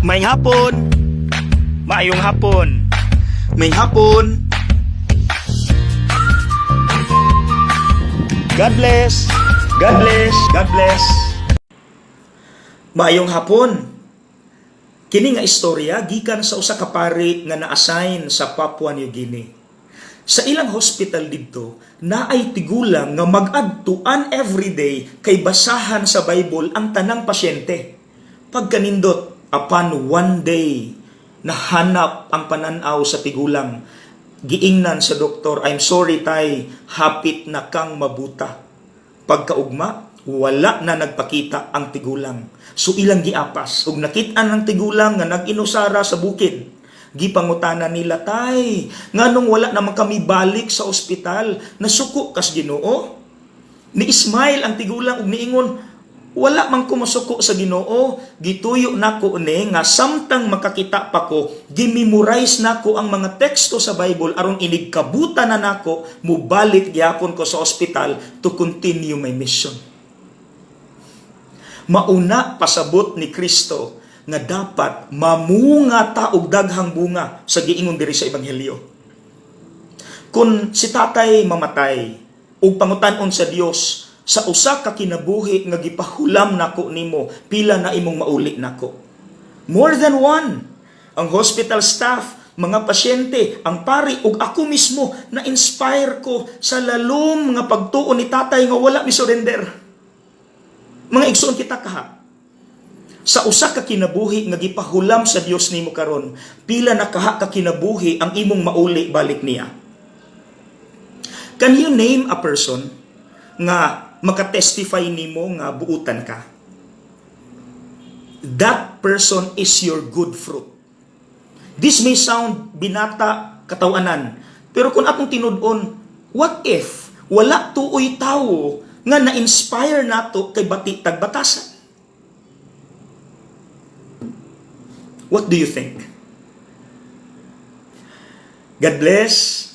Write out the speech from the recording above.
Maayong hapon. Maayong hapon. May hapon. God bless. God bless. God bless. Maayong hapon. Kini nga istorya gikan sa usa ka pari nga na-assign sa Papua New Guinea. Sa ilang hospital didto, naay tigulang nga mag-adtuan everyday kay basahan sa Bible ang tanang pasyente. Pagkanindot, upon one day, nahanap ang pananaw sa tigulang. Giingnan sa doktor, "I'm sorry tay, hapit na kang mabuta." Pagkaugma, wala na nagpakita ang tigulang. So ilang giapas, ug nakit-an ng tigulang nga nag-inusara sa bukid. Gipangutana nila, "Tay, nganong wala naman kami balik sa ospital? Nasuko kas Ginoo?" Ni Ismail ang tigulang ug niingon, "Wala man ko masuko sa Ginoo, gituyo nako ni nga samtang makakita pa ko, gimemorize nako ang mga teksto sa Bible aron inigkabuta na nako mubalik gyapon ko sa ospital to continue my mission." Mauna pasabot ni Kristo nga dapat mamunga ta og daghang bunga sa giingon diri sa ebanghelyo. Kung si tatay mamatay ug pangutan-on sa Dios, sa usa ka kinabuhi nga gipahulam nako nimo, pila na imong mauli nako? More than one. Ang hospital staff, mga pasyente, ang pari ug ako mismo na-inspire ko sa lalom nga pagtuon ni tatay nga wala mi surrender. Mga igsoon kita kaha. Sa usa ka kinabuhi nga gipahulam sa Dios nimo karon, pila na kaha ka kinabuhi ang imong mauli balik niya? Can you name a person nga makatestify nimo nga buutan ka? That person is your good fruit. This may sound binata katawanan, pero kung atong tinud-on, what if wala tuoy tawo nga na-inspire nato kay bati tagbatasan? What do you think? God bless.